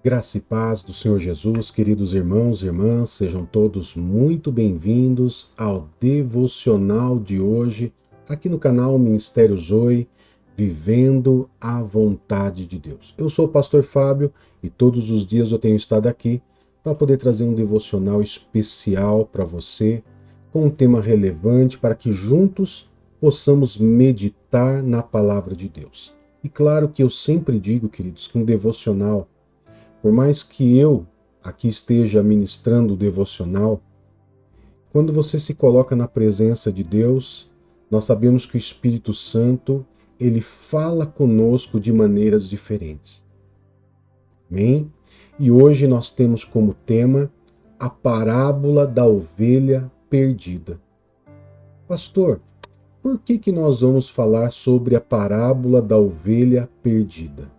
Graça e paz do Senhor Jesus, queridos irmãos e irmãs, sejam todos muito bem-vindos ao devocional de hoje, aqui no canal Ministério Zoe, Vivendo a Vontade de Deus. Eu sou o pastor Fábio e todos os dias eu tenho estado aqui para poder trazer um devocional especial para você, com um tema relevante para que juntos possamos meditar na palavra de Deus. E claro que eu sempre digo, queridos, que um devocional, por mais que eu aqui esteja ministrando o devocional, quando você se coloca na presença de Deus, nós sabemos que o Espírito Santo, ele fala conosco de maneiras diferentes. Amém? E hoje nós temos como tema a parábola da ovelha perdida. Pastor, por que nós vamos falar sobre a parábola da ovelha perdida?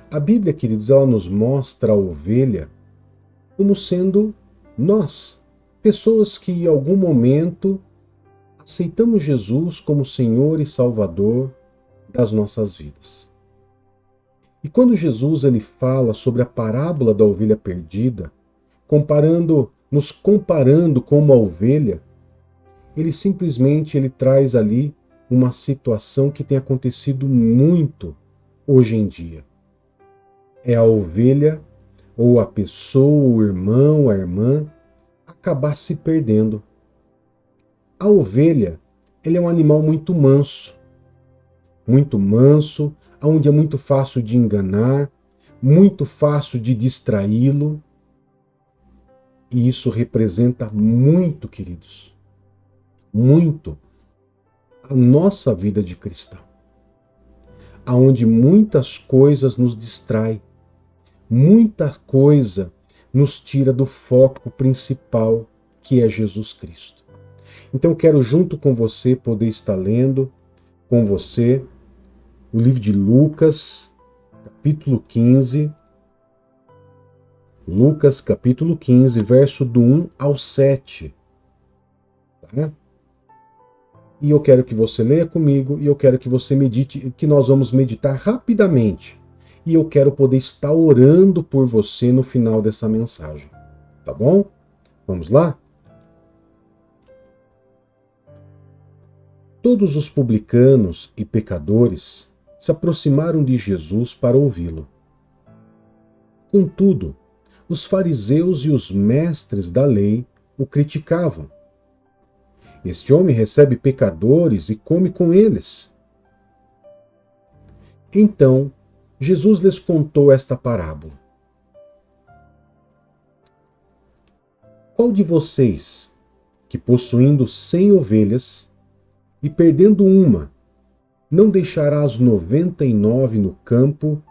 A Bíblia, queridos, ela nos mostra a ovelha como sendo nós, pessoas que em algum momento aceitamos Jesus como Senhor e Salvador das nossas vidas. E quando Jesus ele fala sobre a parábola da ovelha perdida, nos comparando com uma ovelha, ele simplesmente traz ali uma situação que tem acontecido muito hoje em dia. É a ovelha, ou a pessoa, o irmão, a irmã, acabar se perdendo. A ovelha, ele é um animal muito manso, onde é muito fácil de enganar, muito fácil de distraí-lo. E isso representa muito, queridos, muito a nossa vida de cristão, aonde muitas coisas nos distraem. Muita coisa nos tira do foco principal, que é Jesus Cristo. Então eu quero junto com você poder estar lendo com você o livro de Lucas, capítulo 15. Lucas, capítulo 15, verso do 1 ao 7. Tá? E eu quero que você leia comigo e eu quero que você medite, que nós vamos meditar rapidamente. E eu quero poder estar orando por você no final dessa mensagem. Tá bom? Vamos lá? Todos os publicanos e pecadores se aproximaram de Jesus para ouvi-lo. Contudo, os fariseus e os mestres da lei o criticavam. Este homem recebe pecadores e come com eles. Então, Jesus lhes contou esta parábola. Qual de vocês, que possuindo 100 ovelhas e perdendo uma, não deixará as 99 no campo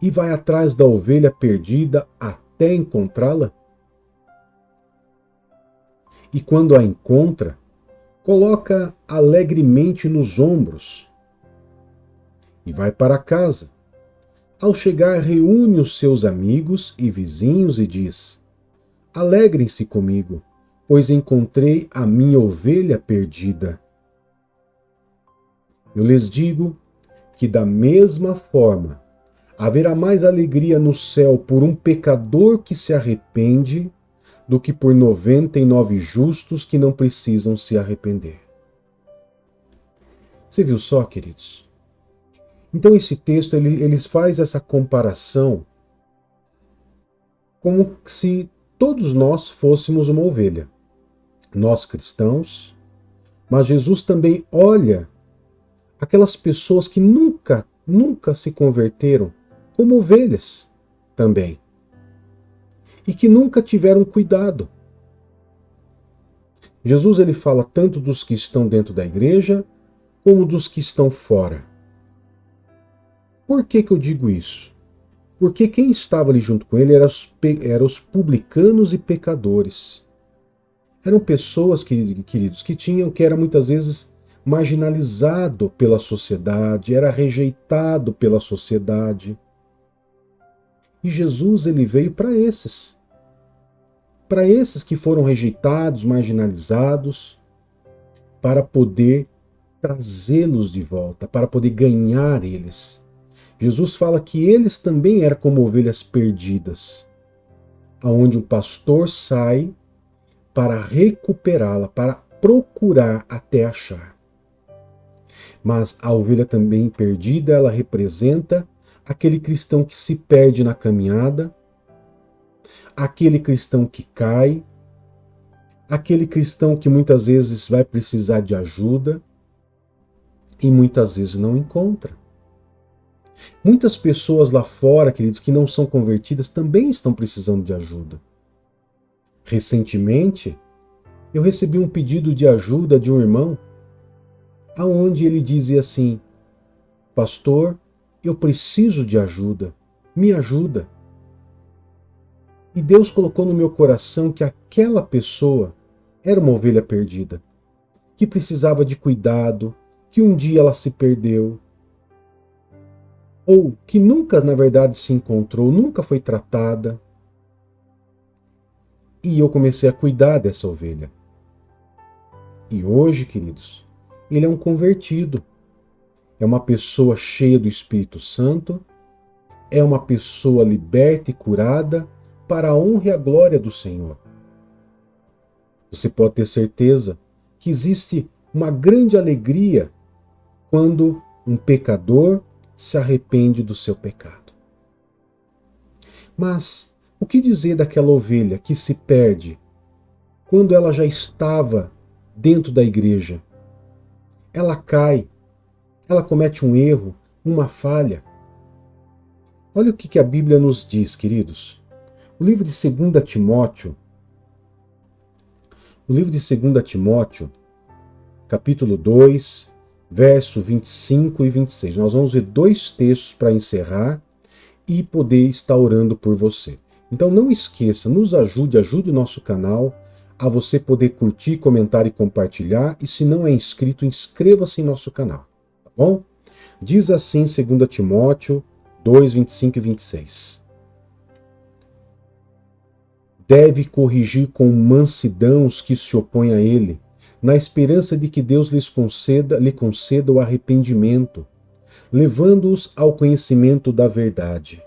e vai atrás da ovelha perdida até encontrá-la? E quando a encontra, coloca alegremente nos ombros e vai para casa. Ao chegar, reúne os seus amigos e vizinhos e diz: Alegrem-se comigo, pois encontrei a minha ovelha perdida. Eu lhes digo que, da mesma forma, haverá mais alegria no céu por um pecador que se arrepende do que por 99 justos que não precisam se arrepender. Você viu só, queridos? Então esse texto ele faz essa comparação como se todos nós fôssemos uma ovelha. Nós cristãos, mas Jesus também olha aquelas pessoas que nunca se converteram como ovelhas também. E que nunca tiveram cuidado. Jesus ele fala tanto dos que estão dentro da igreja como dos que estão fora. Por que eu digo isso? Porque quem estava ali junto com ele eram os publicanos e pecadores. Eram pessoas, queridos, que era muitas vezes marginalizado pela sociedade, era rejeitado pela sociedade. E Jesus ele veio para esses. Para esses que foram rejeitados, marginalizados, para poder trazê-los de volta, para poder ganhar eles. Jesus fala que eles também eram como ovelhas perdidas, aonde um pastor sai para recuperá-la, para procurar até achar. Mas a ovelha também perdida, ela representa aquele cristão que se perde na caminhada, aquele cristão que cai, aquele cristão que muitas vezes vai precisar de ajuda e muitas vezes não encontra. Muitas pessoas lá fora, queridos, que não são convertidas, também estão precisando de ajuda. Recentemente, eu recebi um pedido de ajuda de um irmão, aonde ele dizia assim: pastor, eu preciso de ajuda, me ajuda. E Deus colocou no meu coração que aquela pessoa era uma ovelha perdida, que precisava de cuidado, que um dia ela se perdeu, ou que nunca, na verdade, se encontrou, nunca foi tratada. E eu comecei a cuidar dessa ovelha. E hoje, queridos, ele é um convertido. É uma pessoa cheia do Espírito Santo, é uma pessoa liberta e curada para a honra e a glória do Senhor. Você pode ter certeza que existe uma grande alegria quando um pecador se arrepende do seu pecado. Mas o que dizer daquela ovelha que se perde quando ela já estava dentro da igreja? Ela cai, ela comete um erro, uma falha. Olha o que a Bíblia nos diz, queridos. O livro de 2 Timóteo, capítulo 2, verso 25 e 26. Nós vamos ver dois textos para encerrar e poder estar orando por você. Então não esqueça, nos ajude o nosso canal a você poder curtir, comentar e compartilhar. E se não é inscrito, inscreva-se em nosso canal, tá bom? Diz assim 2 Timóteo 2, 25 e 26. Deve corrigir com mansidão os que se opõem a ele, na esperança de que Deus lhe conceda o arrependimento, levando-os ao conhecimento da verdade,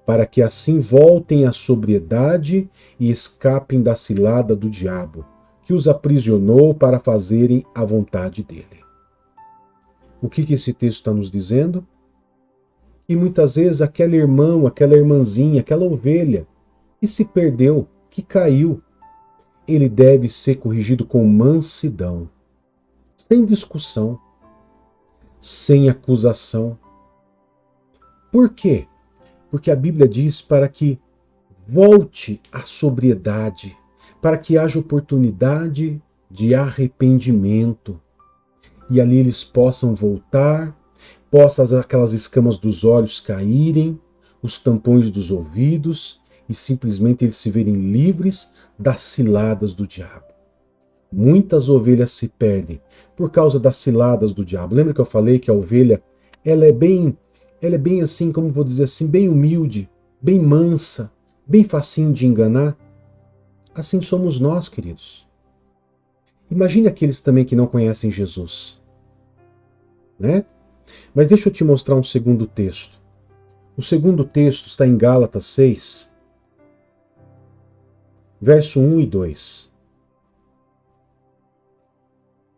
para que assim voltem à sobriedade e escapem da cilada do diabo, que os aprisionou para fazerem a vontade dele. O que esse texto está nos dizendo? Que muitas vezes aquele irmão, aquela irmãzinha, aquela ovelha que se perdeu, que caiu, ele deve ser corrigido com mansidão, sem discussão, sem acusação. Por quê? Porque a Bíblia diz para que volte à sobriedade, para que haja oportunidade de arrependimento. E ali eles possam voltar, possam aquelas escamas dos olhos caírem, os tampões dos ouvidos, e simplesmente eles se verem livres das ciladas do diabo. Muitas ovelhas se perdem por causa das ciladas do diabo. Lembra que eu falei que a ovelha, ela é bem assim, como vou dizer assim, bem humilde, bem mansa, bem facinho de enganar? Assim somos nós, queridos. Imagine aqueles também que não conhecem Jesus, né? Mas deixa eu te mostrar um segundo texto. O segundo texto está em Gálatas 6, verso 1 e 2.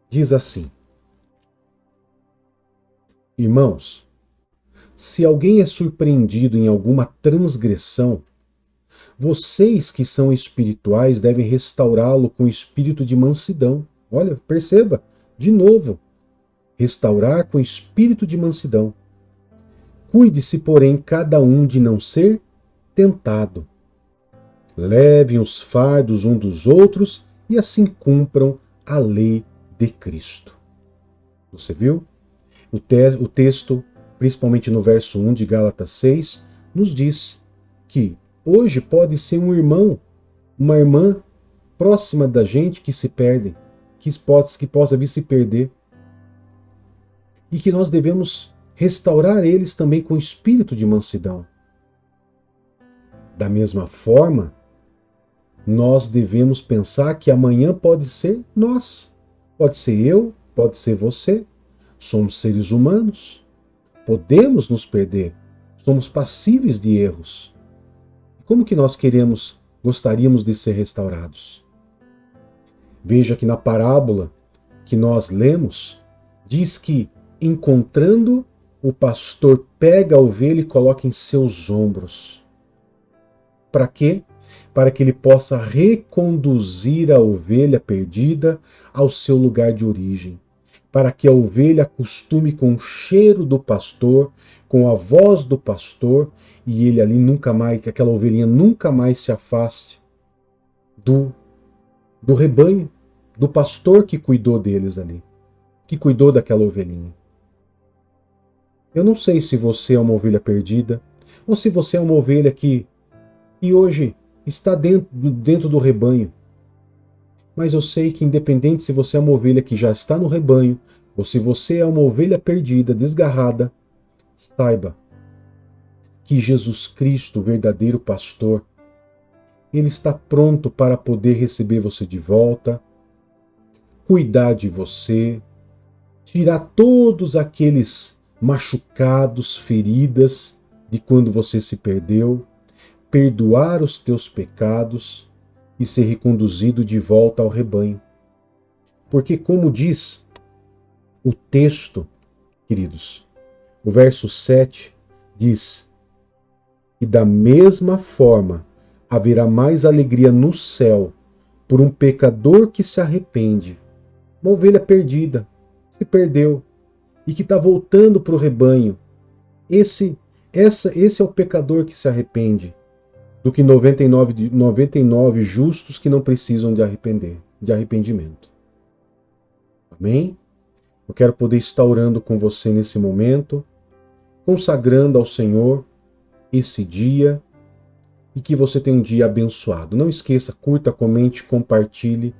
Diz assim: Irmãos, se alguém é surpreendido em alguma transgressão, vocês que são espirituais devem restaurá-lo com espírito de mansidão. Olha, perceba, de novo, restaurar com espírito de mansidão. Cuide-se, porém, cada um de não ser tentado. Levem os fardos um dos outros e assim cumpram a lei de Cristo. Você viu? O texto, principalmente no verso 1 de Gálatas 6, nos diz que hoje pode ser um irmão, uma irmã próxima da gente que se perdem, que possa vir se perder. E que nós devemos restaurar eles também com espírito de mansidão. Da mesma forma, nós devemos pensar que amanhã pode ser nós, pode ser eu, pode ser você. Somos seres humanos. podemos nos perder, somos passíveis de erros. Como que nós gostaríamos de ser restaurados? Veja que na parábola que nós lemos, diz que, encontrando, o pastor pega a ovelha e coloca em seus ombros. Para quê? Para que ele possa reconduzir a ovelha perdida ao seu lugar de origem. Para que a ovelha acostume com o cheiro do pastor, com a voz do pastor, e ele ali nunca mais, que aquela ovelhinha nunca mais se afaste do rebanho, do pastor que cuidou deles ali, que cuidou daquela ovelhinha. Eu não sei se você é uma ovelha perdida, ou se você é uma ovelha que hoje está dentro do rebanho. Mas eu sei que independente se você é uma ovelha que já está no rebanho, ou se você é uma ovelha perdida, desgarrada, saiba que Jesus Cristo, o verdadeiro pastor, ele está pronto para poder receber você de volta, cuidar de você, tirar todos aqueles machucados, feridas de quando você se perdeu, perdoar os teus pecados e ser reconduzido de volta ao rebanho. Porque, como diz o texto, queridos, o verso 7 diz: e da mesma forma haverá mais alegria no céu por um pecador que se arrepende, uma ovelha perdida, se perdeu e que está voltando para o rebanho. Esse é o pecador que se arrepende, do que 99 justos que não precisam de arrependimento. Amém? Eu quero poder estar orando com você nesse momento, consagrando ao Senhor esse dia e que você tenha um dia abençoado. Não esqueça, curta, comente, compartilhe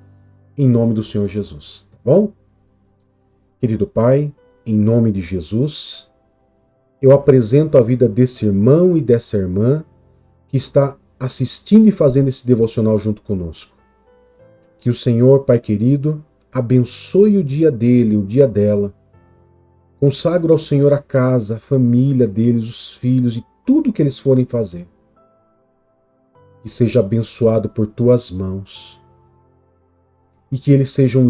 em nome do Senhor Jesus. Tá bom? Querido Pai, em nome de Jesus, eu apresento a vida desse irmão e dessa irmã que está assistindo e fazendo esse devocional junto conosco. Que o Senhor, Pai querido, abençoe o dia dele, o dia dela. Consagro ao Senhor a casa, a família deles, os filhos e tudo que eles forem fazer. Que seja abençoado por tuas mãos. E que eles sejam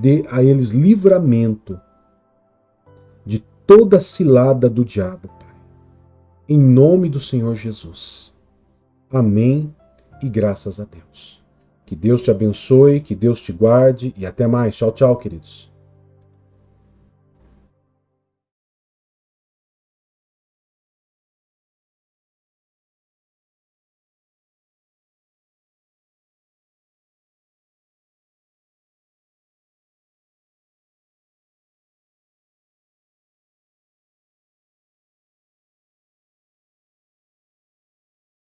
dê a eles livramento de toda cilada do diabo, Pai. Em nome do Senhor Jesus. Amém e graças a Deus. Que Deus te abençoe, que Deus te guarde e até mais. Tchau, tchau, queridos.